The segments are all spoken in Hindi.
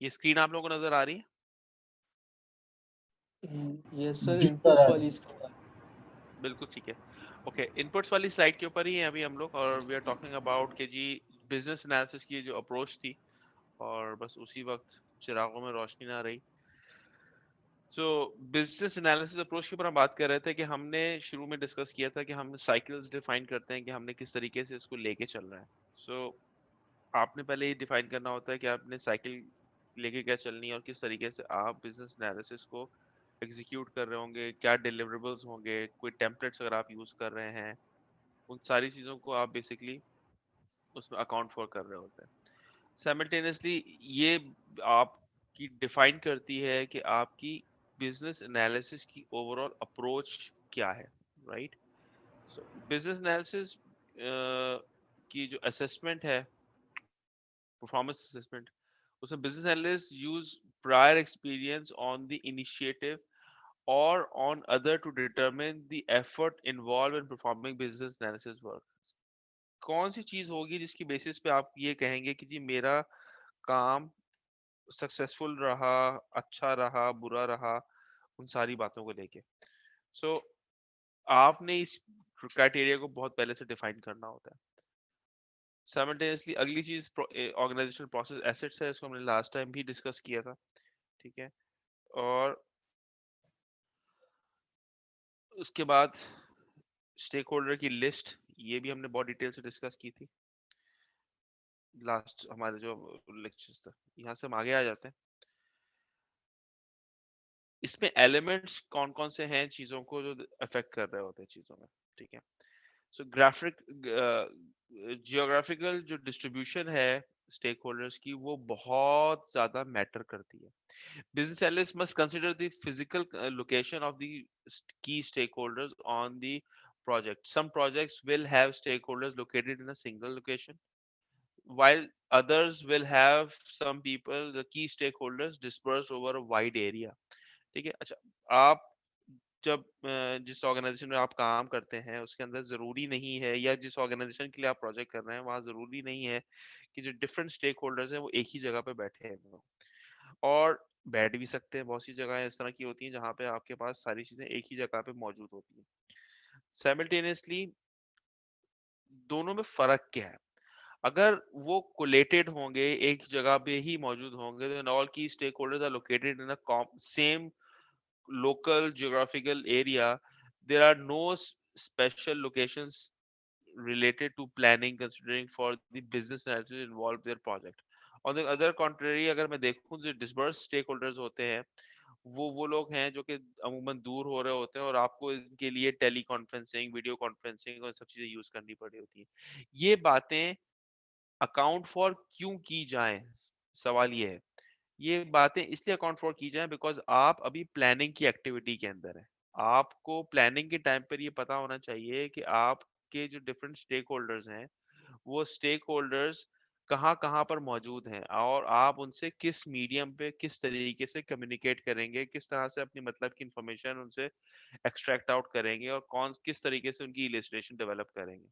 ये स्क्रीन आप लोगों को नजर आ रही है? यस सर, जी सर, इनपुट्स वाली बिल्कुल ठीक है। ओके, इनपुट्स वाली स्लाइड के ऊपर ही हैं अभी हम लोग, और वी आर टॉकिंग अबाउट कि जी बिजनेस एनालिसिस की जो अप्रोच थी, और बस उसी वक्त चिरागों में रोशनी ना रही। सो बिजनेस एनालिसिस अप्रोच के ऊपर हम बात कर रहे थे कि हमने शुरू में डिस्कस किया था कि हम साइकिल्स डिफाइन करते हैं कि हमने किस तरीके से इसको लेके चल रहा है। सो आपने पहले ये डिफाइन करना होता है कि आपने साइकिल लेके क्या चलनी है और किस तरीके से आप बिजनेस एनालिसिस को एग्जीक्यूट कर रहे होंगे, क्या डिलीवरेबल्स होंगे, कोई टेम्पलेट्स अगर आप यूज कर रहे हैं, उन सारी चीजों को आप बेसिकली उसमें अकाउंट फॉर कर रहे होते हैं। साइमल्टेनियसली ये आपकी डिफाइन करती है कि आपकी बिजनेस एनालिसिस की ओवरऑल अप्रोच क्या है, राइट? सो बिजनेस एनालिसिस की जो असेसमेंट है, परफॉर्मेंस असेसमेंट, उसमें business analyst use prior experience on the initiative or on other to determine the effort involved in performing business analysis work। कौन सी चीज होगी जिसकी बेसिस पे आप ये कहेंगे कि जी मेरा काम सक्सेसफुल रहा, अच्छा रहा, बुरा रहा, उन सारी बातों को लेके। सो आपने इस क्राइटेरिया को बहुत पहले से डिफाइन करना होता है। साइमल्टेनियसली अगली चीज ऑर्गेनाइजेशनल प्रोसेस एसेट्स है, इसको हमने लास्ट टाइम भी डिस्कस किया था, ठीक है? और उसके बाद स्टेक होल्डर की लिस्ट, ये भी हमने बहुत डिटेल से डिस्कस की थी लास्ट हमारे जो लेक्चर्स था। यहाँ से हम आगे आ जाते हैं। इसमें एलिमेंट्स कौन कौन से हैं चीजों को जो अफेक्ट कर रहे होते हैं चीजों में, ठीक है? सो ग्राफिक जियोग्राफिकल जो डिस्ट्रीब्यूशन है स्टेक होल्डर्स की, वो बहुत ज्यादा मैटर करती है। Business analysts must consider the physical location of the key stakeholders on the project. Some projects will have stakeholders located in a single location, while others will have some people, the key stakeholders, dispersed over a wide area। ठीक है? अच्छा, आप जब जिस ऑर्गेनाइजेशन में आप काम करते हैं उसके अंदर जरूरी नहीं है, या जिस ऑर्गेनाइजेशन के लिए आप प्रोजेक्ट कर रहे हैं वहां जरूरी नहीं है कि जो डिफरेंट स्टेक होल्डर्स हैं वो एक ही जगह पे बैठे हैं, और बैठ भी सकते हैं। बहुत सी जगह इस तरह की होती हैं जहाँ पे आपके पास सारी चीजें एक ही जगह पे मौजूद होती हैं। साइमल्टेनियसली दोनों में फर्क क्या है? अगर वो कोलेटेड होंगे, एक जगह पे ही मौजूद होंगे, then all key stakeholders are located in a same local geographical area, there are no special locations related to planning considering for the business analysis involved their project। On the other contrary, अगर मैं देखूं जो dispersed stakeholders होते हैं, वो लोग हैं जो कि अमूमन दूर हो रहे होते हैं और आपको इनके लिए टेली कॉन्फ्रेंसिंग, वीडियो कॉन्फ्रेंसिंग और सब चीजें यूज करनी पड़ी होती है। ये बातें अकाउंट फॉर क्यों की जाएं? सवाल ये है। ये बातें इसलिए अकाउंट फॉर की जाए बिकॉज आप अभी प्लानिंग की एक्टिविटी के अंदर है। आपको प्लानिंग के टाइम पर ये पता होना चाहिए कि आपके जो डिफरेंट स्टेक होल्डर्स हैं, वो स्टेक होल्डर्स कहाँ कहाँ पर मौजूद हैं, और आप उनसे किस मीडियम पे किस तरीके से कम्युनिकेट करेंगे, किस तरह से अपनी मतलब की इंफॉर्मेशन उनसे एक्सट्रैक्ट आउट करेंगे, और कौन किस तरीके से उनकी इलस्ट्रेशन डेवलप करेंगे।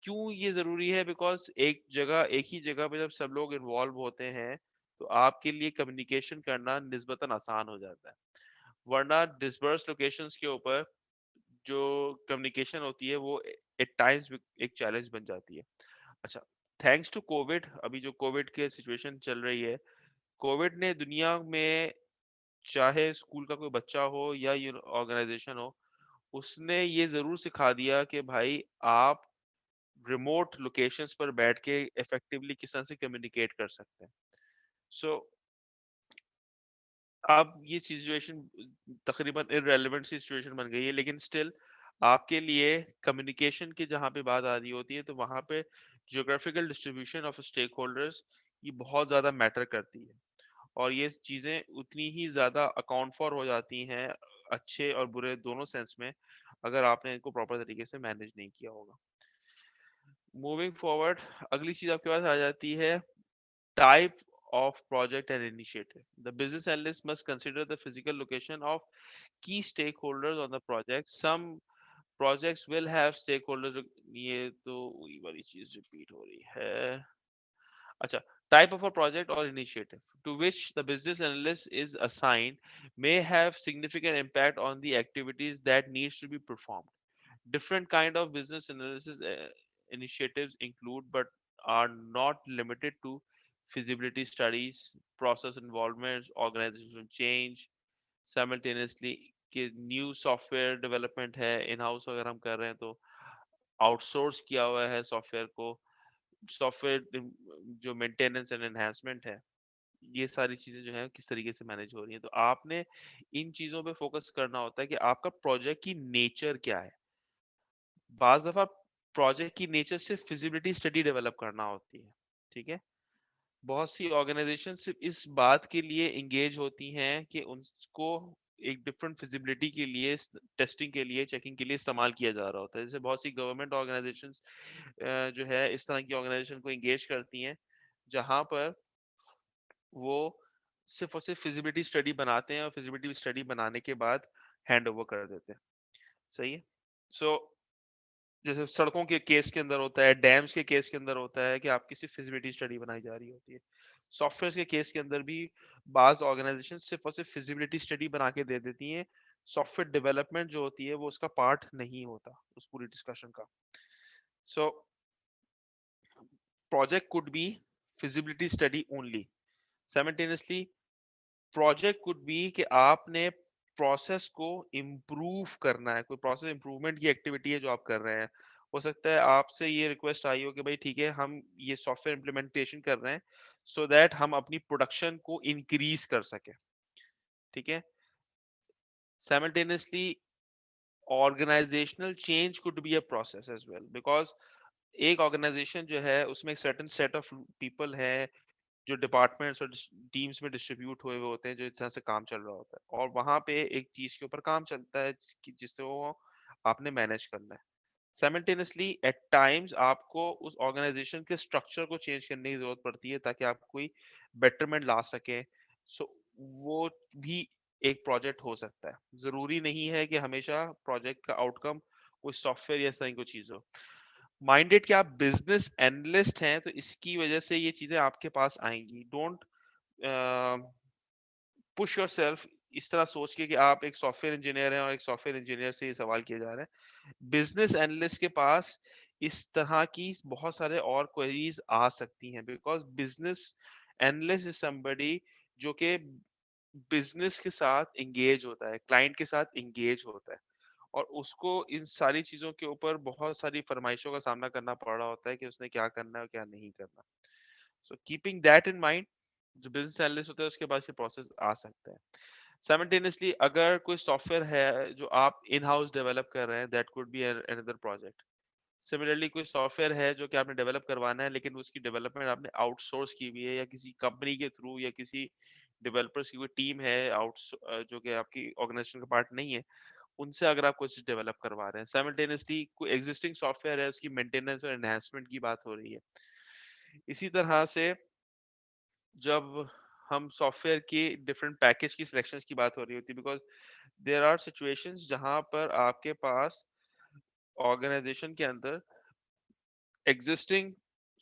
क्यों ये जरूरी है? बिकॉज एक ही जगह पे जब सब लोग इन्वॉल्व होते हैं तो आपके लिए कम्युनिकेशन करना निस्बतन आसान हो जाता है। वरना डिस्पर्स लोकेशंस के ऊपर जो कम्युनिकेशन होती है वो एट टाइम्स एक चैलेंज बन जाती है। अच्छा, थैंक्स टू कोविड, अभी जो कोविड के सिचुएशन चल रही है, कोविड ने दुनिया में, चाहे स्कूल का कोई बच्चा हो या ऑर्गेनाइजेशन हो, उसने ये जरूर सिखा दिया कि भाई आप रिमोट लोकेशंस पर बैठ के इफेक्टिवली किस तरह से कम्युनिकेट कर सकते हैं। सो अब ये सिचुएशन तकरीबन इररेलेवेंट सी सिचुएशन बन गई है, लेकिन स्टिल आपके लिए कम्युनिकेशन की जहाँ पे बात आ रही होती है तो वहाँ पे geographical distribution of stakeholders ये बहुत ज़्यादा मैटर करती है, और ये चीज़ें उतनी ही ज़्यादा अकाउंट फॉर हो जाती हैं, अच्छे और बुरे दोनों सेंस में, अगर आपने इनको प्रॉपर तरीके से मैनेज नहीं किया होगा। मूविंग फॉरवर्ड, अगली चीज आपके पास आ जाती है type of project and initiative। The business analyst must consider the physical location of key stakeholders on the project। Some projects will have stakeholders। ये तो वही वाली चीज रिपीट हो रही है। अच्छा, type of a project or initiative to which the business analyst is assigned may have significant impact on the activities that needs to be performed. Different kind of business analysis initiatives include, but are not limited to, feasibility studies, process involvement, organizational change, simultaneously कि न्यू सॉफ्टवेयर डेवलपमेंट है इन हाउस अगर हम कर रहे हैं तो आउटसोर्स किया हुआ है सॉफ्टवेयर को, सॉफ्टवेयर जो मेंटेनेंस एंड एनहांसमेंट है, ये सारी चीजें जो है किस तरीके से मैनेज हो रही हैं। तो आपने इन चीजों पे फोकस करना होता है कि आपका प्रोजेक्ट की नेचर क्या है। बाज दफा प्रोजेक्ट की नेचर सिर्फ फिजिबिलिटी स्टडी डेवलप करना होती है, ठीक है। बहुत सी ऑर्गेनाइजेशन सिर्फ इस बात के लिए एंगेज होती हैं कि उनको एक डिफरेंट फिजिबिलिटी के लिए, टेस्टिंग के लिए, चेकिंग के लिए इस्तेमाल किया जा रहा होता है। जैसे बहुत सी गवर्नमेंट ऑर्गेनाइजेशंस जो है इस तरह की ऑर्गेनाइजेशन को एंगेज करती हैं जहां पर वो सिर्फ और सिर्फ फिजिबिलिटी स्टडी बनाते हैं और फिजिबिलिटी स्टडी बनाने के बाद हैंड ओवर कर देते हैं। सही है। सो जैसे सड़कों के केस के अंदर होता है, डैम्स के केस के अंदर होता है कि आपकी सिर्फ फिजिबिलिटी स्टडी बनाई जा रही होती है। सॉफ्टवेयर के केस के अंदर भी बाज ऑर्गेनाइजेशन सिर्फ और सिर्फ फिजिबिलिटी स्टडी बना के दे देती हैं। सॉफ्टवेयर डेवलपमेंट जो होती है वो उसका पार्ट नहीं होता उस पूरी डिस्कशन का। सो project could be feasibility study only. Simultaneously project could be कि आपने प्रोसेस को इम्प्रूव करना है, कोई प्रोसेस इम्प्रूवमेंट की एक्टिविटी है जो आप कर रहे हैं। हो सकता है आपसे ये रिक्वेस्ट आई हो कि भाई ठीक है हम ये सॉफ्टवेयर इम्प्लीमेंटेशन कर रहे हैं सो दैट हम अपनी प्रोडक्शन को इंक्रीज कर सके, ठीक है। Simultaneously organisational change could be a process as well, because एक ऑर्गेनाइजेशन जो है उसमें एक सर्टेन सेट ऑफ पीपल है जो डिपार्टमेंट्स और टीम्स में डिस्ट्रीब्यूट हुए हुए होते हैं जो इस तरह से काम चल रहा होता है और वहां पे एक चीज के ऊपर काम चलता है जिसको आपने मैनेज करना है। साइमल्टेनियसली एट टाइम्स आपको उस ऑर्गेनाइजेशन के स्ट्रक्चर को चेंज करने की जरूरत पड़ती है ताकि आप कोई बेटरमेंट ला सके। सो वो भी एक प्रोजेक्ट हो सकता है। जरूरी नहीं है कि हमेशा प्रोजेक्ट का आउटकम कोई सॉफ्टवेयर या इस तरह की कोई चीज हो। माइंडेड कि आप बिजनेस एनालिस्ट हैं तो इसकी वजह से ये चीजें आपके पास आएंगी। डोंट पुश योरसेल्फ इस तरह सोच के कि आप एक सॉफ्टवेयर इंजीनियर हैं और एक सॉफ्टवेयर इंजीनियर से ये सवाल किए जा रहे हैं। बिजनेस एनालिस्ट के पास इस तरह की बहुत सारे और क्वेरीज आ सकती हैं because business analyst is somebody जो कि बिजनेस के साथ एंगेज होता है, क्लाइंट के साथ एंगेज होता है और उसको इन सारी चीजों के ऊपर बहुत सारी फरमाइशों का सामना करना पड़ रहा होता है कि उसने क्या करना है और क्या नहीं करना। सो कीपिंग दैट इन माइंड जो बिजनेस एनालिस्ट होता है उसके पास ये प्रोसेस आ सकता है। साइमल्टेनियसली अगर कोई सॉफ्टवेयर है जो आप इन हाउस डेवलप कर रहे हैं that could be another project. Similarly कोई सॉफ्टवेयर है जो कि आपने डेवलप करवाना है लेकिन उसकी डेवलपमेंट आपने आउटसोर्स की हुई है या किसी कंपनी के थ्रू या किसी डेवलपर्स की कोई टीम है आउट जो कि आपकी ऑर्गेनाइजेशन का पार्ट नहीं है, उनसे अगर आप कुछ डेवलप करवा रहे हैं। साइमल्टेनियसली कोई एग्जिस्टिंग सॉफ्टवेयर है उसकी मेंटेनेंस और एनहांसमेंट की बात हो रही है। इसी तरह से जब हम सॉफ्टवेयर की डिफरेंट पैकेज की सिलेक्शंस की बात हो रही होती है बिकॉज देयर आर सिचुएशंस जहां पर आपके पास ऑर्गेनाइजेशन के अंदर एग्जिस्टिंग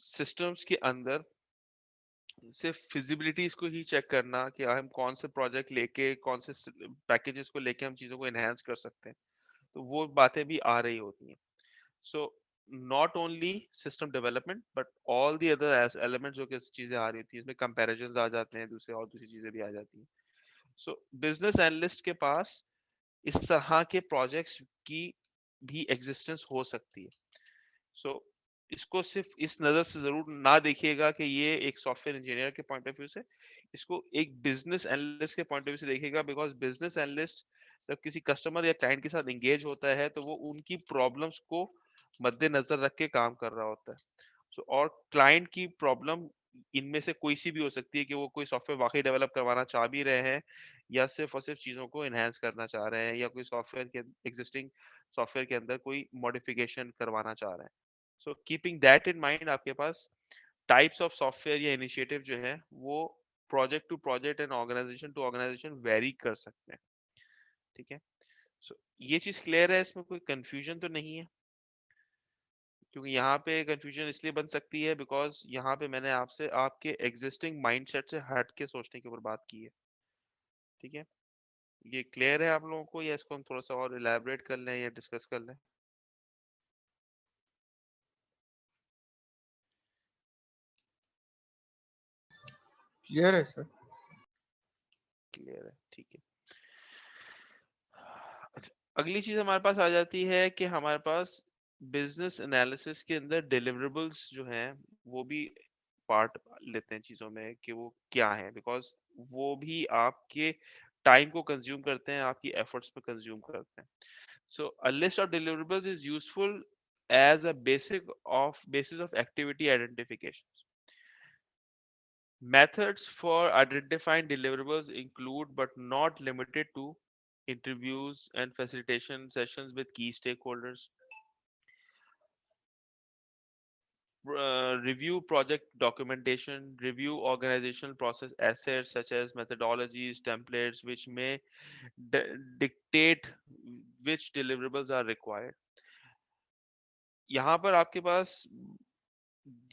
सिस्टम्स के अंदर सिर्फ फिजिबिलिटीज को ही चेक करना कि हम कौन से प्रोजेक्ट लेके कौन से पैकेजेस को लेके हम चीजों को एनहांस कर सकते हैं, तो वो बातें भी आ रही होती हैं। So not only system development but all the other elements जो कि चीजें आ रही होती हैं इसमें कंपैरिजंस आ जाते हैं, दूसरे और दूसरी चीजें भी आ जाती हैं। सो बिजनेस एनालिस्ट के पास इस तरह के प्रोजेक्ट्स की भी एग्जिस्टेंस हो सकती है। सो इसको सिर्फ इस नजर से जरूर ना देखिएगा कि ये एक सॉफ्टवेयर इंजीनियर के पॉइंट ऑफ व्यू से, इसको एक बिजनेस एनालिस्ट के पॉइंट ऑफ व्यू से देखिएगा बिकॉज बिजनेस एनालिस्ट जब किसी कस्टमर या क्लाइंट के साथ एंगेज होता है तो वो उनकी प्रॉब्लम्स को मद्देनजर रख के काम कर रहा होता है। सो और क्लाइंट की प्रॉब्लम इनमें से कोई सी भी हो सकती है कि वो कोई सॉफ्टवेयर वाकई डेवलप करवाना चाह भी रहे हैं या सिर्फ और सिर्फ चीजों को एनहांस करना चाह रहे हैं या कोई सॉफ्टवेयर के एग्जिस्टिंग सॉफ्टवेयर के अंदर कोई मॉडिफिकेशन करवाना चाह रहे हैं। So keeping that in mind आपके पास टाइप्स ऑफ सॉफ्टवेयर या इनिशिएटिव जो है वो project to project and organisation to organisation vary कर सकते हैं, ठीक है। सो ये चीज क्लियर है, इसमें कोई कंफ्यूजन तो नहीं है। क्योंकि यहाँ पे कंफ्यूजन इसलिए बन सकती है बिकॉज यहाँ पे मैंने आपसे आपके एग्जिस्टिंग माइंडसेट से हट के सोचने के ऊपर बात की है। ठीक है, ये क्लियर है आप लोगों को, या इसको हम थोड़ा सा और इलेबोरेट कर लें या डिस्कस कर लें? क्लियर है सर। क्लियर है, ठीक है। अच्छा, अगली चीज हमारे पास आ जाती है कि हमारे पास बिजनेस एनालिसिस के अंदर डिलीवरेबल्स जो हैं वो भी पार्ट लेते हैं चीजों में कि वो क्या है, बिकॉज वो भी आपके टाइम को कंज्यूम करते हैं, आपकी एफर्ट्स पे कंज्यूम करते हैं। So a list of deliverables is useful as a basis of activity identification. Methods for identifying deliverables include, but not limited to, interviews and facilitation sessions with key stakeholders, review project documentation, review organizational process assets such as methodologies, templates, which may dictate which deliverables are required. यहाँ पर आपके पास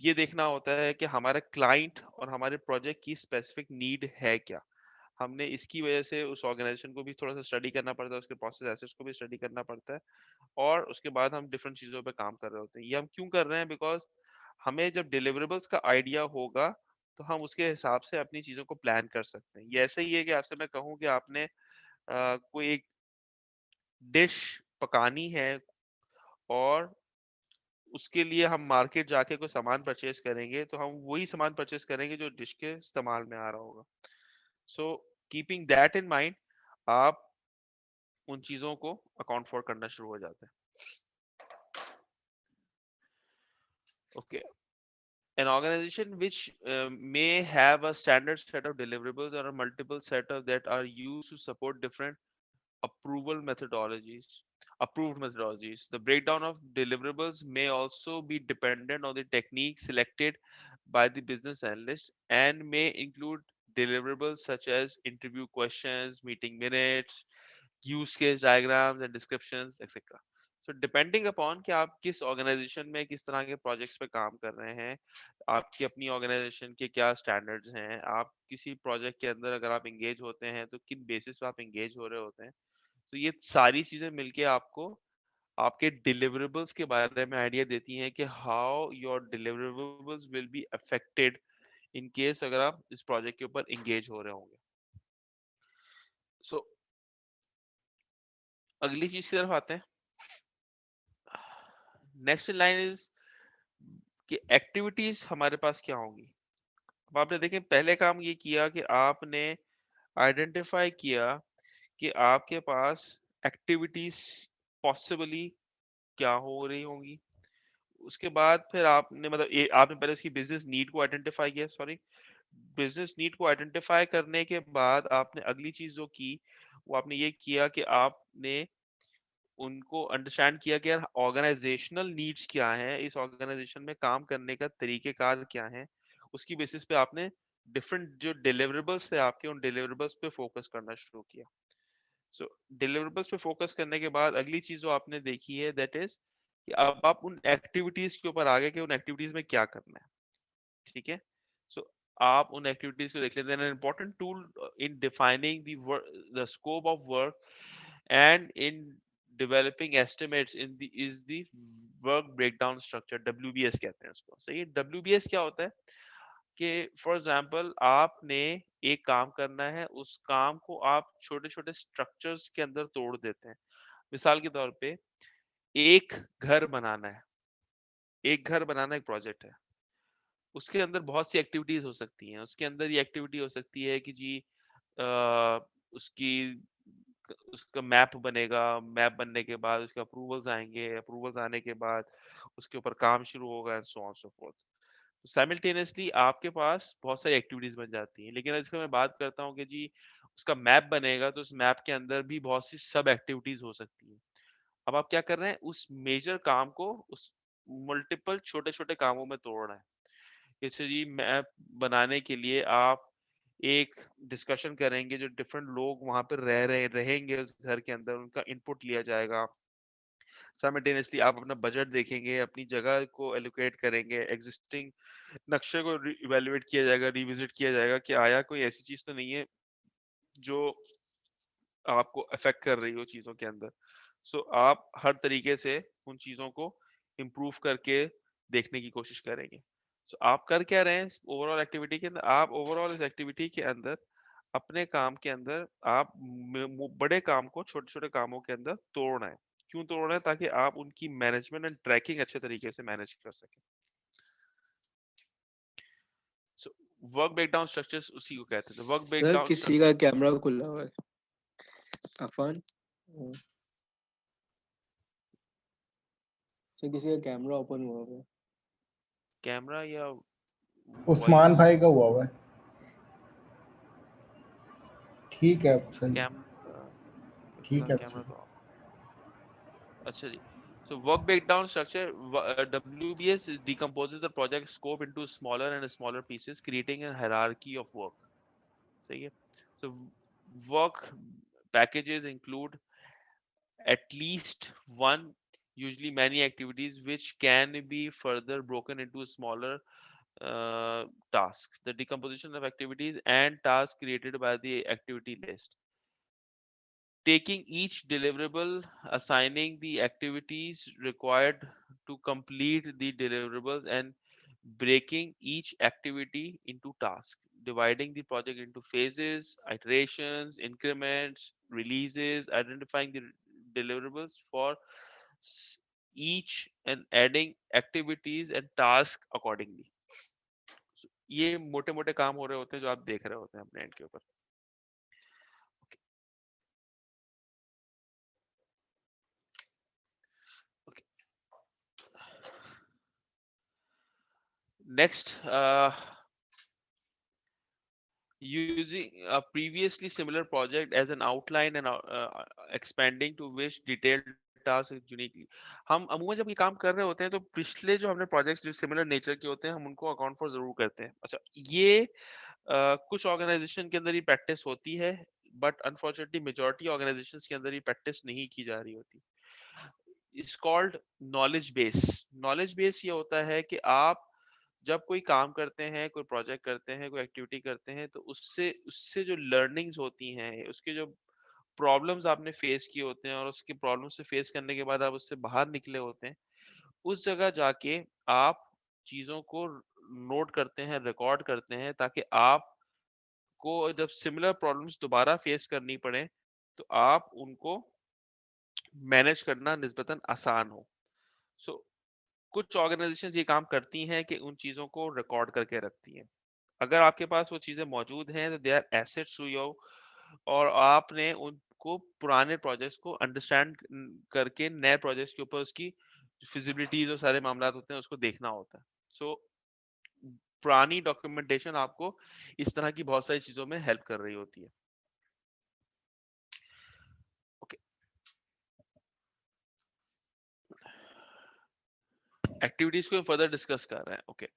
ये देखना होता है कि हमारा क्लाइंट और हमारे प्रोजेक्ट की स्पेसिफिक नीड है क्या। हमने इसकी वजह से उस ऑर्गेनाइजेशन को भी थोड़ा सा स्टडी करना पड़ता है, उसके प्रोसेस एसेट्स को भी स्टडी करना पड़ता है, और उसके बाद हम डिफरेंट चीजों पे काम कर रहे होते हैं। ये हम क्यों कर रहे हैं? बिकॉज हमें जब डिलीवरेबल्स का आइडिया होगा तो हम उसके हिसाब से अपनी चीजों को प्लान कर सकते हैं। ये ऐसे ही है कि आपसे मैं कहूँ कि आपने कोई एक डिश पकानी है और उसके लिए हम मार्केट जाके कोई सामान परचेज करेंगे, तो हम वही सामान परचेज करेंगे जो डिश के इस्तेमाल में आ रहा होगा। सो कीपिंग दैट इन माइंड, आप उन चीजों को अकाउंट फॉर करना शुरू हो जाते हैं। Okay, an organization which may have a standard set of deliverables or a multiple set of that are used to support different approval methodologies approved methodologies. The breakdown of deliverables may also be dependent on the technique selected by the business analyst and may include deliverables such as interview questions, meeting minutes, use case diagrams and descriptions, etc. So depending upon कि आप किस ऑर्गेनाइजेशन में किस तरह के प्रोजेक्ट्स पे काम कर रहे हैं, आपकी अपनी ऑर्गेनाइजेशन के क्या स्टैंडर्ड्स हैं, आप किसी प्रोजेक्ट के अंदर अगर आप एंगेज होते हैं तो किन बेसिस पे आप एंगेज हो रहे होते हैं, तो ये सारी चीजें मिलके आपको आपके डिलीवरेबल्स के बारे में आइडिया देती हैं कि how your deliverables will be affected in case अगर आप इस प्रोजेक्ट के ऊपर एंगेज हो रहे होंगे। सो अगली चीज की तरफ आते हैं। नेक्स्ट लाइन इज कि एक्टिविटीज हमारे पास क्या होंगी। अब आपने देखें पहले काम ये किया कि आपने आइडेंटिफाई किया कि आपके पास एक्टिविटीज पॉसिबली क्या हो रही होंगी। उसके बाद फिर आपने मतलब आपने पहले उसकी बिजनेस नीड को आइडेंटिफाई किया, सॉरी, बिजनेस नीड को आइडेंटिफाई करने के बाद आपने अगली चीज जो की वो आपने ये किया कि आपने उनको अंडरस्टैंड किया कि यार ऑर्गेनाइजेशनल नीड्स क्या हैं, इस ऑर्गेनाइजेशन में काम करने का तरीकेकार क्या है। उसकी बेसिस पे आपने डिफरेंट जो डिलीवरेबल्स थे आपके, उन डिलीवरेबल्स पे फोकस करना शुरू किया। सो डिलीवरेबल्स पे फोकस करने के बाद अगली चीज जो आपने देखी है दैट इज कि अब आप उन एक्टिविटीज के ऊपर आ गए कि उन एक्टिविटीज में क्या करना है। ठीक है, सो आप उन एक्टिविटीज को देख लेते हैं। Important tool in defining the scope of work and in developing estimates in the is the work breakdown structure, WBS कहते हैं उसको। सही है, WBS क्या होता है कि फॉर एग्जांपल आपने एक काम करना है, उस काम को आप छोटे छोटे स्ट्रक्चर्स के अंदर तोड़ देते हैं। मिसाल के तौर पे एक घर बनाना है, एक घर बनाना एक प्रोजेक्ट है, उसके अंदर बहुत सी एक्टिविटीज हो सकती हैं। उसके अंदर ये एक्टिविटी हो सकती है कि जी उसकी उसका मैप बनेगा, मैप बनने के बाद उसके अप्रूवल्स आएंगे, अप्रूवल्स आने के बाद उसके ऊपर काम शुरू होगा and so on so fourth. तो साइमल्टेनियसली आपके पास बहुत सारी एक्टिविटीज बन जाती हैं। लेकिन इसका मैं बात करता हूँ कि जी उसका मैप बनेगा तो उस मैप के अंदर भी बहुत सी सब एक्टिविटीज हो सकती हैं। अब आप क्या कर रहे हैं, उस मेजर काम को उस मल्टीपल छोटे छोटे कामों में तोड़ रहे हैं। जैसे जी मैप बनाने के लिए आप एक डिस्कशन करेंगे, जो डिफरेंट लोग वहां पर रह रहे रहेंगे उस घर के अंदर, उनका इनपुट लिया जाएगा। साइमल्टेनियसली आप अपना बजट देखेंगे, अपनी जगह को एलोकेट करेंगे, एग्जिस्टिंग नक्शे को इवेल्युएट किया जाएगा, रिविजिट किया जाएगा कि आया कोई ऐसी चीज तो नहीं है जो आपको अफेक्ट कर रही हो चीजों के अंदर। सो आप हर तरीके से उन चीजों को इम्प्रूव करके देखने की कोशिश करेंगे। सो आप कर क्या रहे हैं ओवरऑल एक्टिविटी के अंदर? आप ओवरऑल इस एक्टिविटी के अंदर अपने काम के अंदर आप बड़े काम को छोटे छोटे कामों के अंदर तोड़ना है। क्यों तोड़ना है? ताकि आप उनकी मैनेजमेंट एंड ट्रैकिंग अच्छे तरीके से मैनेज कर सकें। सो वर्क ब्रेकडाउन स्ट्रक्चर्स उसी को कहते थे, वर्क सर ब्रेकडाउन किसी का कैमरा खुला हुआ है। अफान, सर किसी का कैमरा ओपन हुआ हुआ है। कैमरा या उस्मान वॉइस? भाई का हुआ है। ठीक है, सही। कैमरा ठीक फिलहाल है, कैमरा सही। तो अच्छा जी। So work breakdown structure, WBS decomposes the project scope into smaller and smaller pieces, creating a hierarchy of work. सही है। So work packages include at least one, usually many activities, which can be further broken into smaller tasks. The decomposition of activities and tasks created by the activity list. Taking each deliverable, assigning the activities required to complete the deliverables, and breaking each activity into tasks, dividing the project into phases, iterations, increments, releases, identifying the deliverables for each, and adding activities and tasks accordingly. So, ये मोटे मोटे काम हो रहे होते हैं जो आप देख रहे होते हैं अपने एंड के ऊपर। Next, using a previously similar project as an outline and expanding to which detailed task is uniquely। हम अमूमन जब ये काम कर रहे होते हैं तो पिछले जो हमने प्रोजेक्ट्स जो सिमिलर नेचर के होते हैं हम उनको अकाउंट फॉर जरूर करते हैं। अच्छा, ये कुछ ऑर्गेनाइजेशन के अंदर ही प्रैक्टिस होती है, बट अनफॉर्चुनेटली मेजोरिटी ऑर्गेनाइजेशंस के अंदर ये प्रैक्टिस नहीं की जा रही होती। It's called knowledge base. Knowledge base ये होता है कि आप जब कोई काम करते हैं, कोई प्रोजेक्ट करते हैं, कोई एक्टिविटी करते हैं, तो उससे उससे जो लर्निंग्स होती हैं, उसके जो प्रॉब्लम्स आपने फेस किए होते हैं और उसके प्रॉब्लम से फेस करने के बाद आप उससे बाहर निकले होते हैं, उस जगह जाके आप चीजों को नोट करते हैं, रिकॉर्ड करते हैं, ताकि आपको जब सिमिलर प्रॉब्लम्स दोबारा फेस करनी पड़े तो आप उनको मैनेज करना निस्बतन आसान हो। सो कुछ ऑर्गेनाइजेशंस ये काम करती हैं कि उन चीजों को रिकॉर्ड करके रखती हैं। अगर आपके पास वो चीजें मौजूद हैं तो they are assets to you, और आपने उनको पुराने प्रोजेक्ट्स को अंडरस्टैंड करके नए प्रोजेक्ट्स के ऊपर उसकी फिजिबिलिटी जो सारे मामला होते हैं उसको देखना होता है। सो पुरानी डॉक्यूमेंटेशन आपको इस तरह की बहुत सारी चीजों में हेल्प कर रही होती है। ओके, एक्टिविटीज को फर्दर डिस्कस कर रहे हैं। Okay,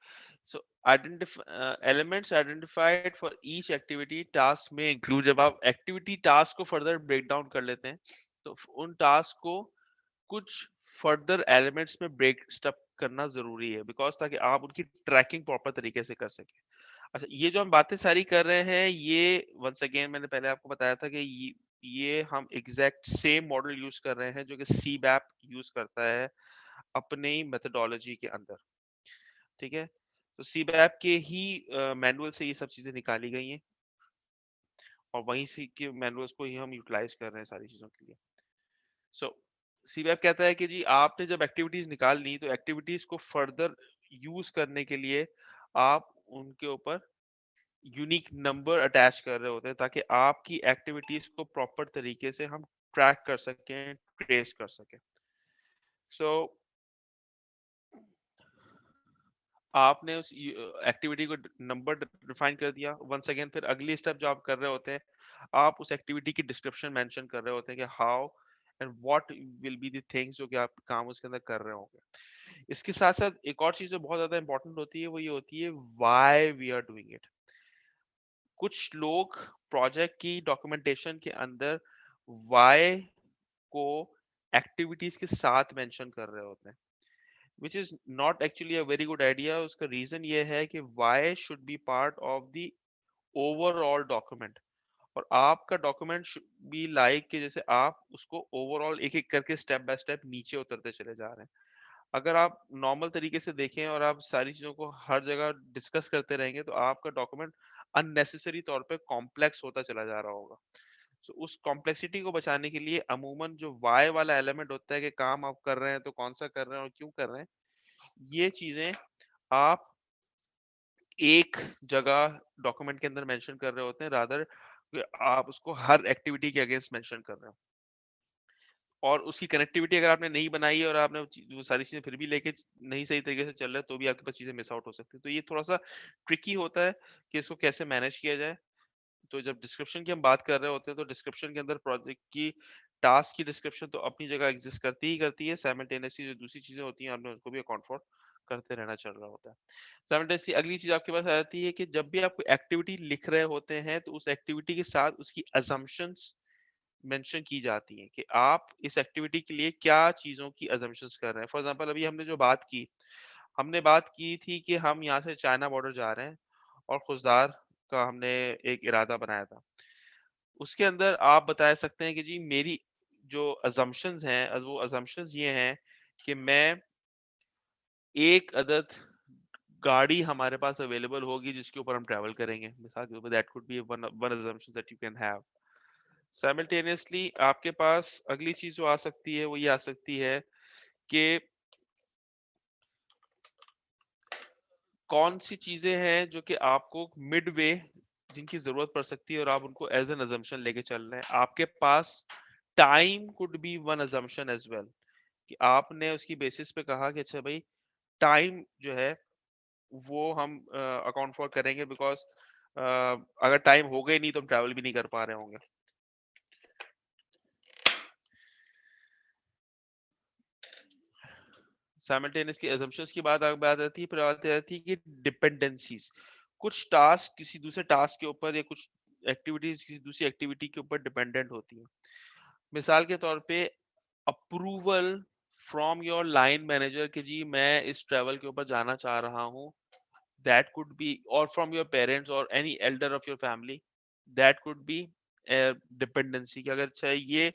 so elements identified for each activity task में इंक्लूड। जब आप एक्टिविटी टास्क को फर्दर ब्रेक डाउन कर लेते हैं तो उन टास्क को कुछ फर्दर एलिमेंट्स में ब्रेक स्टप करना जरूरी है, बिकॉज ताकि आप उनकी ट्रैकिंग प्रॉपर तरीके से कर सकें। अच्छा, ये जो हम बातें सारी कर रहे हैं, ये वंस अगेन मैंने पहले आपको बताया था कि ये हम एग्जैक्ट सेम मॉडल यूज कर रहे हैं जो कि सीबैप यूज करता है अपने मेथोडोलॉजी के अंदर। ठीक है, तो सीबैप के ही मैनुअल से ये सब चीजें निकाली गई हैं और वहीं से के मैनुअल्स को ही हम यूटिलाइज कर रहे हैं सारी चीजों के लिए। सो सीबैप कहता है कि जी आपने जब एक्टिविटीज निकाल ली तो एक्टिविटीज को फर्दर यूज करने के लिए आप उनके ऊपर यूनिक नंबर अटैच कर रहे होते हैं ताकि आपकी एक्टिविटीज को प्रॉपर तरीके से हम ट्रैक कर सकें, ट्रेस कर सकें। सो आपने उस एक्टिविटी को नंबर डिफाइन कर दिया। वंस अगेन फिर अगली स्टेप जो आप कर रहे होते हैं, आप उस एक्टिविटी की डिस्क्रिप्शन मेंशन कर रहे होते हैं कि how and what will be the things जो कि आप काम उसके अंदर कर रहे होंगे। इसके साथ साथ एक और चीज जो बहुत ज्यादा इंपॉर्टेंट होती है वो ये होती है why we are doing it. कुछ लोग प्रोजेक्ट की डॉक्यूमेंटेशन के अंदर व्हाई को एक्टिविटीज के साथ मेंशन कर रहे होते हैं, which is not actually a very good idea. उसका रीजन ये है कि why should be part of the overall document, और आपका डॉक्यूमेंट बी लाइक कि जैसे आप उसको ओवरऑल एक एक करके स्टेप बाय स्टेप नीचे उतरते चले जा रहे हैं। अगर आप नॉर्मल तरीके से देखें और आप सारी चीजों को हर जगह डिस्कस करते रहेंगे तो आपका डॉक्यूमेंट अननेसेसरी तौर पे कॉम्प्लेक्स होता चला जा रहा होगा। सो उस कॉम्प्लेक्सिटी को बचाने के लिए अमूमन जो वाई वाला एलिमेंट होता है कि काम आप कर रहे हैं तो कौन सा कर रहे हैं और क्यों कर रहे हैं, ये चीजें आप एक जगह डॉक्यूमेंट के अंदर मेंशन कर रहे होते हैं, रादर आप उसको हर एक्टिविटी के अगेंस्ट मेंशन कर रहे हो। और उसकी कनेक्टिविटी अगर आपने नहीं बनाई है और आपने वो सारी चीजें फिर भी लेके नहीं सही तरीके से चल रहे, तो भी आपके पास चीजें मिस आउट हो सकती है। तो ये थोड़ा सा ट्रिकी होता है कि इसको कैसे मैनेज किया जाए। तो जब डिस्क्रिप्शन की हम बात कर रहे होते हैं तो डिस्क्रिप्शन के अंदर प्रोजेक्ट की टास्क की डिस्क्रिप्शन तो अपनी जगह एग्जिस्ट करती ही करती है, साइमल्टेनियसली जो दूसरी चीजें होती हैं आपने उनको भी अकाउंट फॉर करते रहना चल रहा होता है। साइमल्टेनियसली अगली चीज आपके पास आ जाती है कि जब भी आप कोई एक्टिविटी लिख रहे होते हैं तो उस एक्टिविटी के साथ उसकी अजम्पशंस मेंशन की जाती हैं कि आप इस एक्टिविटी के लिए क्या चीजों की अजम्पशंस कर रहे हैं। फॉर एग्जांपल अभी हमने जो बात की, हमने बात की थी कि हम यहाँ से चाइना बॉर्डर जा रहे हैं और खुजदार का हमने एक इरादा बनाया था। उसके अंदर आप बता सकते हैं कि जी मेरी जो अजम्पशंस हैं वो अजम्पशंस ये हैं कि मैं एक अदद गाड़ी हमारे पास अवेलेबल होगी जिसके ऊपर हम ट्रैवल करेंगे, मिसाल के तौर पर that could be one one assumption that you can have. Simultaneously आपके पास अगली चीज जो आ सकती है वो ये आ सकती है कि कौन सी चीजें हैं जो कि आपको मिड वे जिनकी जरूरत पड़ सकती है और आप उनको एज एन अजम्पशन लेके चल रहे हैं। आपके पास time could be one assumption as well, कि आपने उसकी बेसिस पे कहा कि अच्छा भाई टाइम जो है वो हम अकाउंट फॉर करेंगे, बिकॉज अगर टाइम हो गई नहीं तो हम ट्रैवल भी नहीं कर पा रहे होंगे। साइमल्टेनियसली assumptions की बात आती है, फिर बात आती है कि डिपेंडेंसीज, कुछ टास्क किसी दूसरे टास्क के ऊपर या कुछ एक्टिविटीज किसी दूसरी एक्टिविटी के ऊपर डिपेंडेंट होती है। मिसाल के तौर पे approval from your line manager कि जी मैं इस ट्रैवल के ऊपर जाना चाह रहा हूँ, दैट कुड बी, और फ्रॉम योर पेरेंट्स और any Elder of your family, that could be dependency कि अगर चाहे ये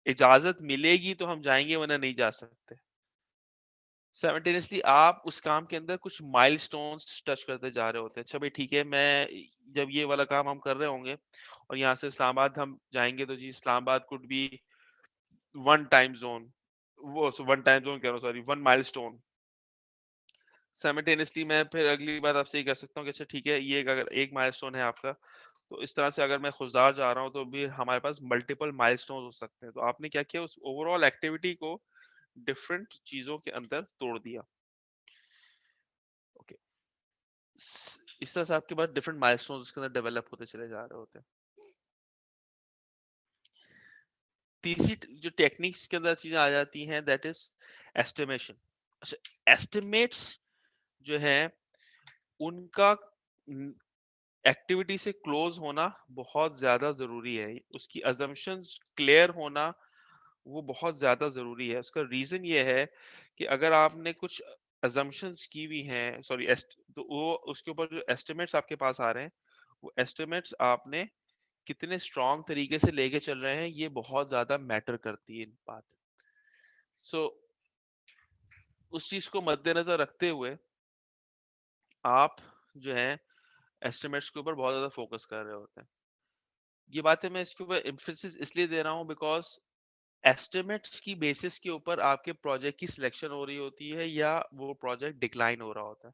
इजाजत मिलेगी तो हम जाएंगे वरना नहीं जा सकते। साइमल्टेनियसली आप उस काम के अंदर कुछ माइलस्टोन्स टच करते जा रहे होते हैं। अच्छा भाई ठीक है, मैं जब ये वाला काम हम कर रहे होंगे और यहाँ से इस्लामाबाद हम जाएंगे तो जी Islamabad could be one time zone, वो वन टाइम जोन कह रहा हूँ, सॉरी वन माइलस्टोन। साइमल्टेनियसली मैं फिर अगली बात आपसे ये कर सकता हूँ कि अच्छा ठीक है, ये अगर एक माइलस्टोन है आपका, तो इस तरह से अगर मैं खुशदार जा रहा हूँ तो भी हमारे पास मल्टीपल माइलस्टोन हो सकते हैं। तो आपने क्या किया, उस ओवरऑल एक्टिविटी को डिफरेंट चीजों के अंदर तोड़ दिया। ओके, इस तरह से आपके पास डिफरेंट माइलस्टोन्स उसके अंदर डेवलप होते चले जा रहे होते हैं। तीसरी जो टेक्निक्स के अंदर चीजें आ जाती हैं दैट इज एस्टिमेशन। अच्छा, एस्टिमेट्स जो है उनका एक्टिविटी से क्लोज होना बहुत ज्यादा जरूरी है, उसकी अजम्पशंस क्लियर होना वो बहुत ज्यादा जरूरी है। उसका रीजन ये है कि अगर आपने कुछ अजम्पशंस की हुई हैं, सॉरी तो वो उसके ऊपर जो एस्टिमेट्स आपके पास आ रहे हैं, वो एस्टिमेट्स आपने कितने स्ट्रॉन्ग तरीके से लेके चल रहे हैं, ये बहुत ज्यादा मैटर करती है बात। सो उस चीज को मद्देनजर रखते हुए आप जो है एस्टिमेट्स के ऊपर बहुत ज्यादा फोकस कर रहे होते हैं। ये बातें मैं इसके ऊपर एम्फेसिस इसलिए दे रहा हूँ बिकॉज एस्टिमेट्स की बेसिस के ऊपर आपके प्रोजेक्ट की सिलेक्शन हो रही होती है या वो प्रोजेक्ट डिक्लाइन हो रहा होता है।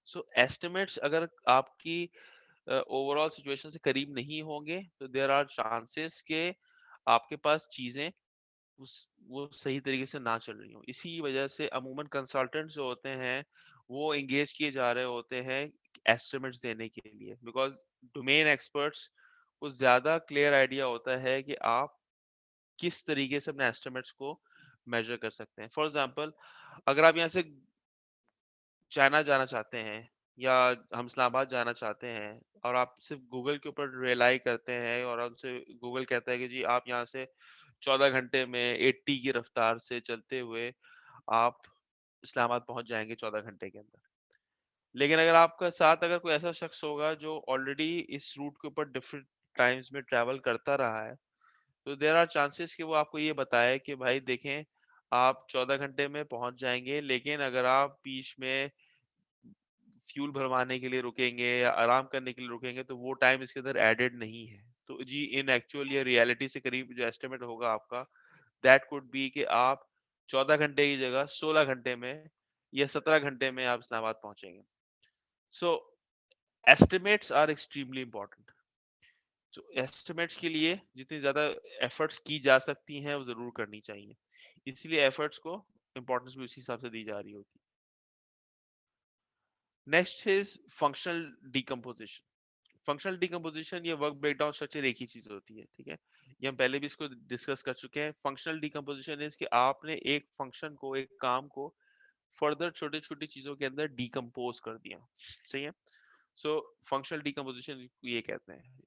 सो एस्टिमेट्स अगर आपकी ओवरऑल सिचुएशन से करीब नहीं होंगे तो देयर आर चांसेस के आपके पास चीजें वो सही तरीके से ना चल रही हो। इसी वजह से अमूमन कंसल्टेंट्स जो होते हैं वो एंगेज किए जा रहे होते हैं एस्टिमेट्स देने के लिए, बिकॉज डोमेन एक्सपर्ट्स को ज्यादा क्लियर आइडिया होता है कि आप किस तरीके से अपने एस्टिमेट्स को मेजर कर सकते हैं। फॉर एग्जांपल, अगर आप यहाँ से चाइना जाना चाहते हैं या हम इस्लामाबाद जाना चाहते हैं और आप सिर्फ गूगल के ऊपर रिलाई करते हैं और आपसे गूगल कहता है कि जी आप यहाँ से 14 घंटे में 80 की रफ्तार से चलते हुए आप इस्लामाबाद पहुंच जाएंगे 14 घंटे के अंदर। लेकिन अगर आपका साथ अगर कोई ऐसा शख्स होगा जो ऑलरेडी इस रूट के ऊपर डिफरेंट टाइम्स में ट्रैवल करता रहा है, तो देयर आर चांसेस कि वो आपको ये बताए कि भाई देखें, आप 14 घंटे में पहुंच जाएंगे, लेकिन अगर आप बीच में फ्यूल भरवाने के लिए रुकेंगे या आराम करने के लिए रुकेंगे तो वो टाइम इसके अंदर एडेड नहीं है। तो जी इन एक्चुअल या रियलिटी से करीब जो एस्टिमेट होगा आपका, दैट कुड बी कि आप 14 घंटे की जगह 16 घंटे में या 17 घंटे में आप इस्लामाबाद पहुंचेंगे। सो एस्टिमेट्स आर एक्सट्रीमली इंपॉर्टेंट। तो एस्टिमेट्स के लिए जितनी ज्यादा एफर्ट्स की जा सकती हैं वो जरूर करनी चाहिए, इसलिए एफर्ट्स को इंपॉर्टेंस भी उसी हिसाब से दी जा रही होती है। Next is functional decomposition. Functional decomposition या वर्क ब्रेकडाउन स्ट्रक्चर एक ही चीज होती है, ठीक है। ये हम पहले भी इसको डिस्कस कर चुके हैं। फंक्शनल डिकम्पोजिशन इज कि आपने एक फंक्शन को, एक काम को फर्दर छोटे छोटी चीजों के अंदर डिकम्पोज कर दिया, सही है। सो फंक्शनल डिकम्पोजिशन ये कहते हैं।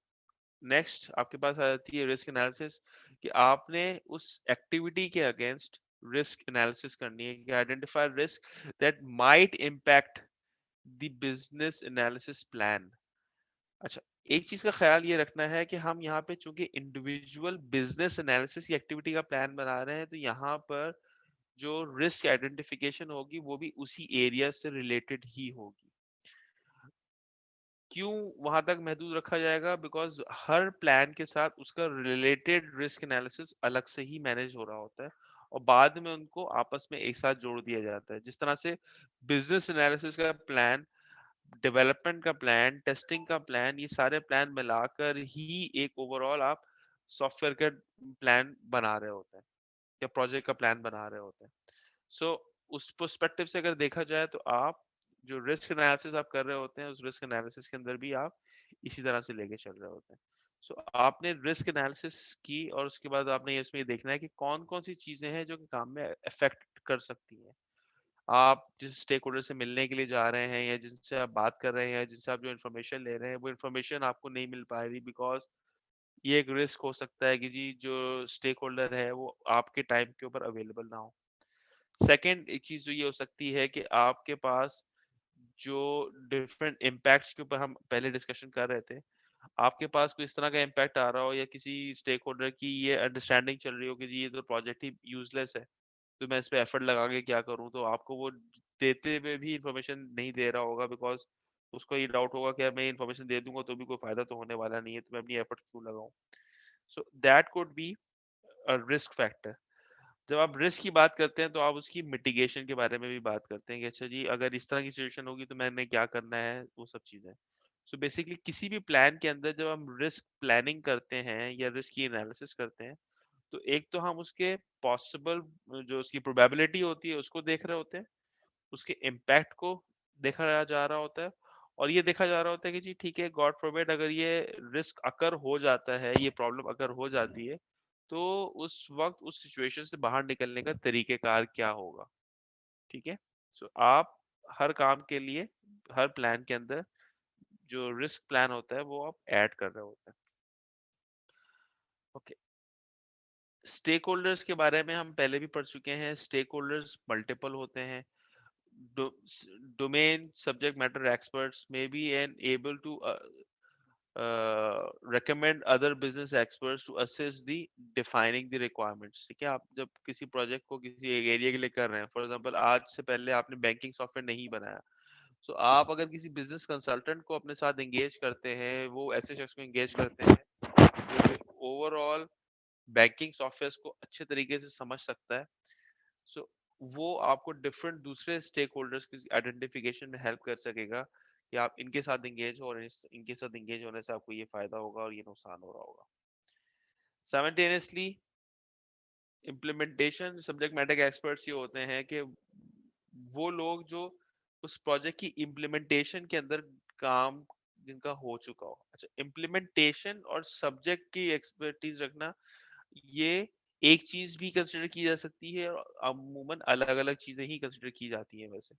नेक्स्ट आपके पास आ जाती है रिस्क एनालिसिस, कि आपने उस एक्टिविटी के अगेंस्ट रिस्क एनालिसिस करनी है कि identify risk that might impact the business analysis plan. अच्छा, एक चीज का ख्याल ये रखना है कि हम यहाँ पे चूंकि इंडिविजुअल बिजनेस एनालिसिस की एक्टिविटी का प्लान बना रहे हैं, तो यहाँ पर जो रिस्क आइडेंटिफिकेशन होगी वो भी उसी एरिया से रिलेटेड ही होगी। क्यों वहां तक महदूद रखा जाएगा? बिकॉज हर प्लान के साथ उसका रिलेटेड रिस्क एनालिसिस अलग से ही मैनेज हो रहा होता है और बाद में उनको आपस में एक साथ जोड़ दिया जाता है। जिस तरह से बिजनेस एनालिसिस का प्लान, डेवलपमेंट का प्लान, टेस्टिंग का प्लान, ये सारे प्लान मिलाकर ही एक ओवरऑल आप सॉफ्टवेयर का प्लान बना रहे होते हैं या प्रोजेक्ट का प्लान बना रहे होते हैं। सो उस पर्सपेक्टिव से अगर देखा जाए तो आप जो रिस्क एनालिसिस आप कर रहे होते हैं, उस रिस्क एनालिसिस के अंदर भी आप इसी तरह से लेके चल रहे होते हैं। सो आपने रिस्क एनालिसिस की और उसके बाद आपने इसमें ये देखना है कि कौन कौन सी चीजें हैं जो कि काम में इफेक्ट कर सकती हैं। आप जिस स्टेक होल्डर से मिलने के लिए जा रहे हैं या जिनसे आप बात कर रहे हैं, जिनसे आप जो इन्फॉर्मेशन ले रहे हैं, वो इन्फॉर्मेशन आपको नहीं मिल पा रही बिकॉज ये एक रिस्क हो सकता है कि जी जो स्टेक होल्डर है वो आपके टाइम के ऊपर अवेलेबल ना हो। सेकंड एक चीज जो ये हो सकती है कि आपके पास जो डिफरेंट इम्पैक्ट्स के ऊपर हम पहले डिस्कशन कर रहे थे, आपके पास कोई इस तरह का इम्पैक्ट आ रहा हो या किसी स्टेक होल्डर की ये अंडरस्टैंडिंग चल रही हो कि जी ये तो प्रोजेक्ट ही यूजलेस है, तो मैं इस पे एफर्ट लगा के क्या करूं, तो आपको वो देते हुए भी इंफॉर्मेशन नहीं दे रहा होगा बिकॉज उसको ये डाउट होगा कि यार मैं इंफॉर्मेशन दे दूंगा तो भी कोई फायदा तो होने वाला नहीं है, तो मैं अपनी एफर्ट क्यों लगाऊं। So that could be a risk factor. जब आप रिस्क की बात करते हैं तो आप उसकी मिटिगेशन के बारे में भी बात करते हैं कि अच्छा जी अगर इस तरह की सिचुएशन होगी तो मैंने क्या करना है, वो सब चीजें। सो बेसिकली किसी भी प्लान के अंदर जब हम रिस्क प्लानिंग करते हैं या रिस्क की एनालिसिस करते हैं, तो एक तो हम उसके पॉसिबल जो उसकी प्रोबेबिलिटी होती है उसको देख रहे होते हैं, उसके इम्पैक्ट को देखा जा रहा होता है, और ये देखा जा रहा होता है कि जी ठीक है, गॉड फॉरबिड अगर ये रिस्क अकर हो जाता है, ये प्रॉब्लम अगर हो जाती है, तो उस वक्त उस सिचुएशन से बाहर निकलने का तरीकेकार क्या होगा। ठीक है। सो आप हर काम के लिए, हर प्लान के अंदर जो रिस्क प्लान होता है वो आप ऐड कर रहे होते हैं। ओके, स्टेक होल्डर्स के बारे में हम पहले भी पढ़ चुके हैं। स्टेक होल्डर्स मल्टीपल होते हैं। Domain subject matter experts may be able to recommend other business experts to assist the defining the requirements। ठीक है, आप जब किसी प्रोजेक्ट को किसी एरिया के लिए कर रहे हैं, फॉर एग्जांपल आज से पहले आपने बैंकिंग सॉफ्टवेयर नहीं बनाया, तो आप अगर किसी बिजनेस कंसल्टेंट को अपने साथ एंगेज करते हैं, वो ऐसे शख्स को एंगेज करते हैं जो ओवरऑल बैंकिंग सॉफ्टवेयर को अच्छे तरीके से समझ सकता है। सो वो आपको डिफरेंट दूसरे स्टेक होल्डर्स की आइडेंटिफिकेशन में हेल्प कर सकेगा कि आप इनके साथ एंगेज हो और इनके साथ एंगेज होने से आपको ये फायदा होगा और ये नुकसान हो रहा होगा। Simultaneously implementation subject matter experts ये होते हैं कि वो लोग जो उस प्रोजेक्ट की इम्प्लीमेंटेशन के अंदर काम जिनका हो चुका हो। अच्छा, इम्प्लीमेंटेशन और सब्जेक्ट की एक्सपर्टीज रखना, ये एक चीज भी कंसिडर की जा सकती है और अमूमन अलग अलग चीजें ही कंसिडर की जाती हैं वैसे।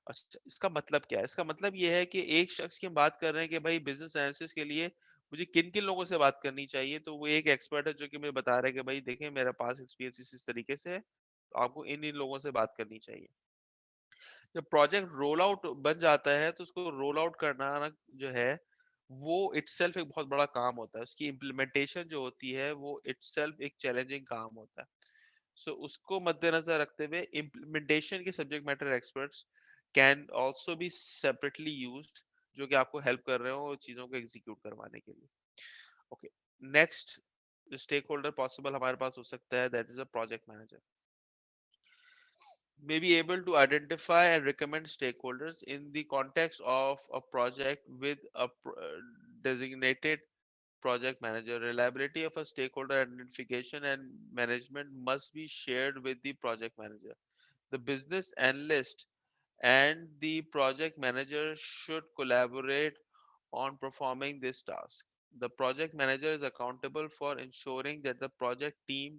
अच्छा, इसका मतलब क्या है? इसका मतलब ये है कि एक शख्स की हम बात कर रहे हैं कि भाई बिजनेस एनालिसिस के लिए मुझे किन किन लोगों से बात करनी चाहिए, तो वो एक एक्सपर्ट है जो कि मुझे बता रहा है कि भाई देखें मेरा पास एक्सपीरियंस इस तरीके से है, तो आपको इन इन लोगों से बात करनी चाहिए। जब प्रोजेक्ट रोल आउट बन जाता है तो उसको रोल आउट करना ना जो है वो इटसेल्फ एक बहुत बड़ा काम होता है, उसकी इम्प्लीमेंटेशन जो होती है वो इटसेल्फ एक चैलेंजिंग काम होता है। सो उसको मद्देनजर रखते हुए इम्प्लीमेंटेशन के subject matter experts can also B separately used, जो कि आपको हेल्प कर रहे हो चीजों को एग्जीक्यूट करवाने के लिए। Okay, next stakeholder possible हमारे पास हो सकता है, that is a project manager. May be able to identify and recommend stakeholders in the context of a project with a designated project manager. Reliability of a stakeholder identification and management must be shared with the project manager. The business analyst and the project manager should collaborate on performing this task. The project manager is accountable for ensuring that the project team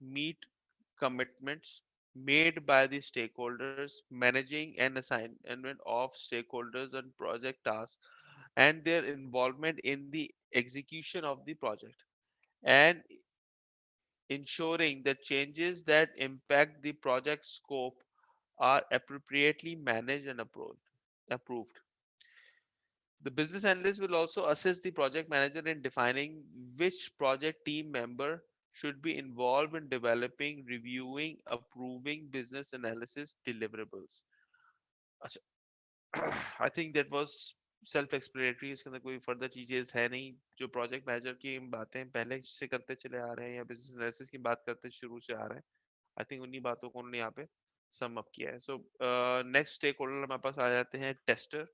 meet commitments made by the stakeholders, managing an assignment of stakeholders and project tasks, and their involvement in the execution of the project, and ensuring that changes that impact the project scope are appropriately managed and approved. The business analyst will also assist the project manager in defining which project team member should be involved in developing, reviewing, approving business analysis deliverables. अच्छा, I think that was self explanatory, इसके अंदर कोई फर्दर चीजें है नहीं। जो प्रोजेक्ट मैनेजर की हम बातें पहले से करते चले आ रहे हैं या बिजनेस एनालिसिस की बात करते शुरू से आ रहे हैं, आई थिंक उन्हीं बातों को उन्होंने यहाँ पे सम अप किया है। सो नेक्स्ट स्टेक होल्डर हमारे पास आ जाते हैं टेस्टर।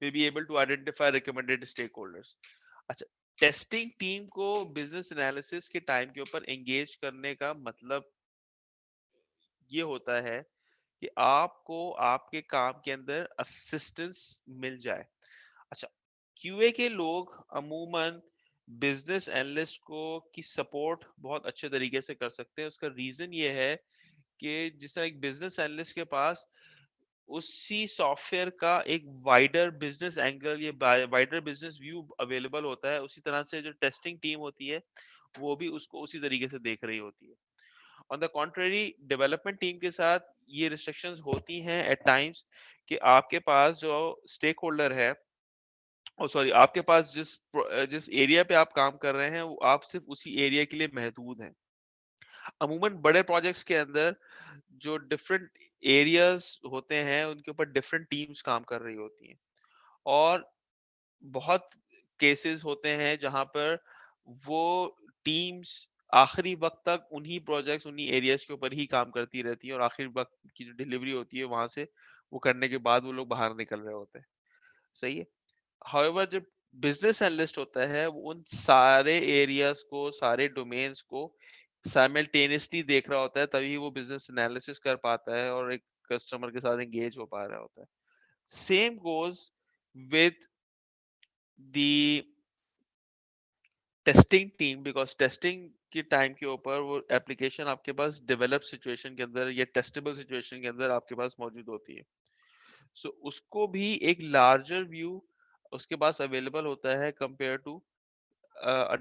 वे be able to identify recommended stakeholders. अच्छा, टेस्टिंग टीम को बिजनेस एनालिसिस के टाइम के ऊपर एंगेज करने का मतलब ये होता है कि आपको आपके काम के अंदर असिस्टेंस मिल जाए। अच्छा, क्यूए के लोग अमूमन बिजनेस एनालिस्ट को की सपोर्ट बहुत अच्छे तरीके से कर सकते हैं। उसका रीजन ये है कि जिस तरह एक बिजनेस एनालिस्ट के पास उसी सॉफ्टवेयर का एक वाइडर बिजनेस एंगल या वाइडर बिजनेस व्यू अवेलेबल होता है, उसी तरह से जो टेस्टिंग टीम होती है वो भी उसको उसी तरीके से देख रही होती है। On the contrary, development team के साथ ये रिस्ट्रिक्शंस होती हैं एट टाइम्स कि आपके पास जो स्टेक होल्डर है, और सॉरी आपके पास जिस एरिया पे आप काम कर रहे हैं वो आप सिर्फ उसी एरिया के लिए महदूद हैं। अमूमन बड़े प्रोजेक्ट्स के अंदर जो डिफरेंट एरियाज होते हैं उनके ऊपर डिफरेंट टीम्स काम कर रही होती हैं, और बहुत केसेस होते हैं जहां पर वो टीम्स आखिरी वक्त तक उन्हीं प्रोजेक्ट्स उन्हीं एरियाज के ऊपर ही काम करती रहती है, और आखिरी वक्त की जो डिलीवरी होती है वहां से वो करने के बाद वो लोग बाहर निकल रहे होते हैं। सही है। हाउएवर जब बिजनेस एनालिस्ट होता है वो उन सारे एरियाज को, सारे डोमेन्स को साइमल्टेनियसली देख रहा होता है, तभी वो बिजनेस एनालिसिस कर पाता है और एक कस्टमर के साथ एंगेज हो पा रहा होता है। Same goes with the testing team, because testing के टाइम के ऊपर वो एप्लीकेशन आपके पास डेवलप सिचुएशन के अंदर या टेस्टेबल सिचुएशन के अंदर आपके पास मौजूद होती है। सो उसको भी एक लार्जर व्यू उसके पास अवेलेबल होता है compare to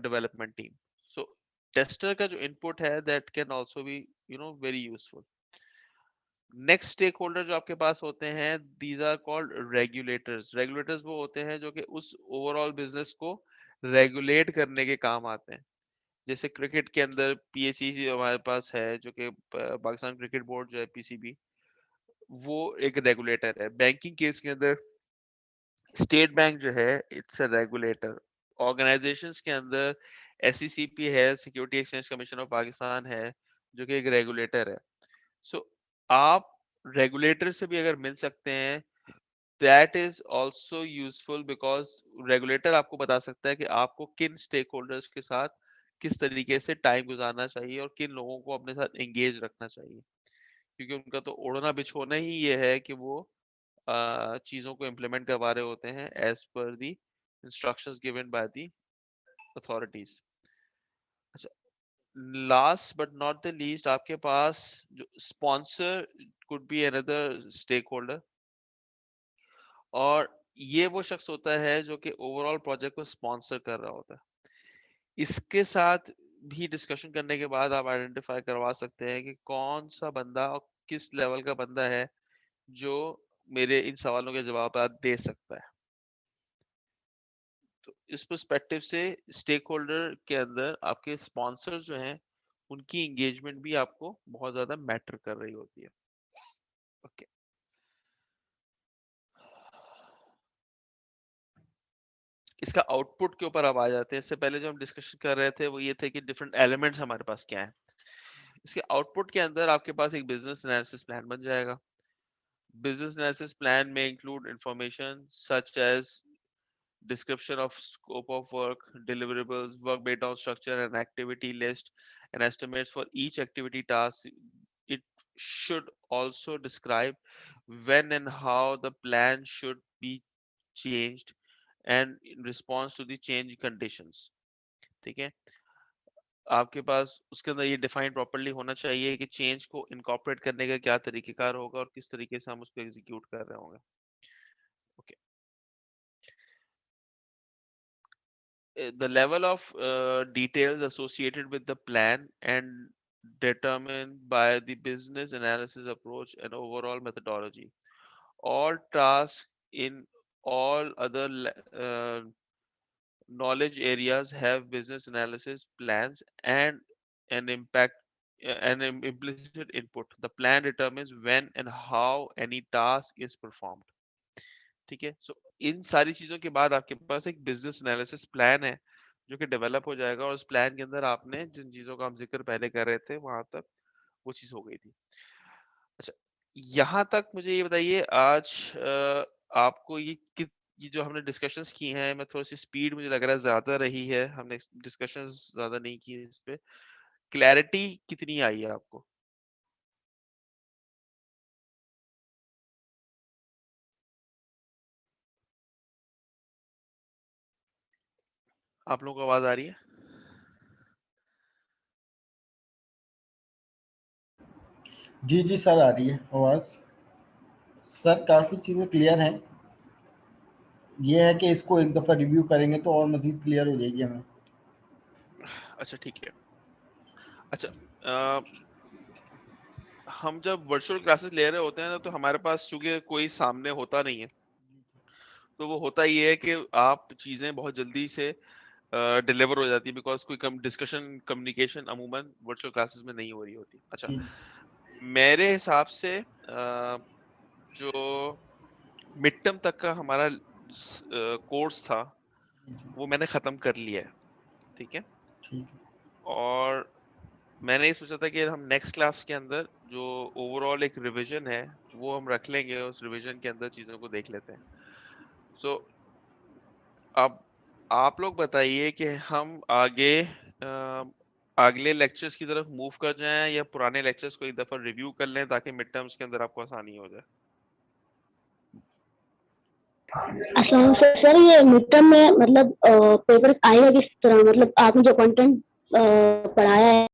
development team. So tester का जो इनपुट है that can also be very useful. Next stakeholder जो आपके पास होते हैं, these are called regulators. Regulators वो होते हैं जो कि उस ओवरऑल बिजनेस को रेगुलेट करने के काम आते हैं। जैसे क्रिकेट के अंदर पीएससी हमारे पास है, जो कि पाकिस्तान क्रिकेट बोर्ड जो है पीसीबी, वो एक रेगुलेटर है। बैंकिंग केस के अंदर स्टेट बैंक जो है इट्स अ रेगुलेटर। ऑर्गेनाइजेशंस के अंदर एससीसीपी है, security exchange commission of Pakistan है, जो कि एक रेगुलेटर है। सो आप रेगुलेटर से भी अगर मिल सकते हैं, that is also useful, because regulator आपको बता सकता है कि आपको किन स्टेक होल्डर्स के साथ किस तरीके से टाइम गुजारना चाहिए और किन लोगों को अपने साथ एंगेज रखना चाहिए, क्योंकि उनका तो ओढ़ना बिछोना ही ये है कि वो चीजों को इम्प्लीमेंट करवा रहे होते हैं एज पर the instructions given by the authorities. अच्छा, last but not the least, आपके पास जो sponsor could be another stake holder, और ये वो शख्स होता है जो कि ओवरऑल प्रोजेक्ट को स्पॉन्सर कर रहा होता है। इसके साथ भी डिस्कशन करने के बाद आप आइडेंटिफाई करवा सकते हैं कि कौन सा बंदा और किस लेवल का बंदा है जो मेरे इन सवालों के जवाब दे सकता है। तो इस पर्सपेक्टिव से स्टेक होल्डर के अंदर आपके स्पॉन्सर जो हैं उनकी एंगेजमेंट भी आपको बहुत ज्यादा मैटर कर रही होती है। ओके, इसका आउटपुट के ऊपर अब आ जाते हैं। इससे पहले जो हम डिस्कशन कर रहे थे वो ये थे कि डिफरेंट एलिमेंट्स हमारे पास क्या है। इसके आउटपुट के अंदर आपके पास एक बिजनेस एनालिसिस प्लान बन जाएगा। बिजनेस एनालिसिस प्लान में include information such as description of scope of work, deliverables, work breakdown structure, and activity list, and estimates for each activity task. It should also describe when and how the plan should be changed and in response to the change conditions. ठीक है, आपके पास उसके अंदर ये डिफाइन प्रॉपरली होना चाहिए कि चेंज को इनकॉर्पोरेट करने का क्या तरीकेकार होगा और किस तरीके से हम उसको एग्जीक्यूट कर रहे होंगे। Okay, the level of details associated with the plan and determined by the business analysis approach and overall methodology. All tasks in all other knowledge areas have business analysis plans and an impact and an implicit input. The plan determines when and how any task is performed. ठीक है, सो इन सारी चीजों के बाद आपके पास एक बिजनेस एनालिसिस प्लान है जो कि डेवलप हो जाएगा और उस प्लान के अंदर आपने जिन चीजों का हम जिक्र पहले कर रहे थे वहां तक वो चीज हो गई थी। अच्छा, यहाँ तक मुझे ये बताइए आज आपको ये जो हमने डिस्कशंस की हैं, मैं थोड़ी सी स्पीड मुझे लग रहा है ज्यादा रही है, हमने डिस्कशंस ज्यादा नहीं की इस पे, क्लैरिटी कितनी आई है आपको? आप लोगों को आवाज आ रही है? जी जी सर, आ रही है आवाज़। सर काफ़ी चीज़ें क्लियर हैं। ये है कि इसको एक दफ़ा रिव्यू करेंगे तो और मज़ीद क्लियर हो जाएगी हमें। अच्छा ठीक है। अच्छा, हम जब वर्चुअल क्लासेस ले रहे होते हैं ना तो हमारे पास चूंकि कोई सामने होता नहीं है, तो वो होता ये है कि आप चीजें बहुत जल्दी से डिलीवर हो जाती है बिकॉज कोई कम डिस्कशन कम्युनिकेशन अमूमन वर्चुअल क्लासेस में नहीं हो रही होती। अच्छा, जी मेरे हिसाब से जो मिड टर्म तक का हमारा कोर्स था वो मैंने खत्म कर लिया है। ठीक है, ठीक है। और मैंने ये सोचा था कि हम नेक्स्ट क्लास के अंदर जो ओवरऑल एक रिवीजन है वो हम रख लेंगे, उस रिवीजन के अंदर चीजों को देख लेते हैं। सो अब आप लोग बताइए कि हम आगे अगले लेक्चर्स की तरफ मूव कर जाएं या पुराने लेक्चर्स को एक दफा रिव्यू कर लें ताकि मिड टर्म्स के अंदर आपको आसानी हो जाए। अच्छा सर, ये मिड टर्म में मतलब पेपर आएगा किस तरह, मतलब आपने जो कंटेंट पढ़ाया है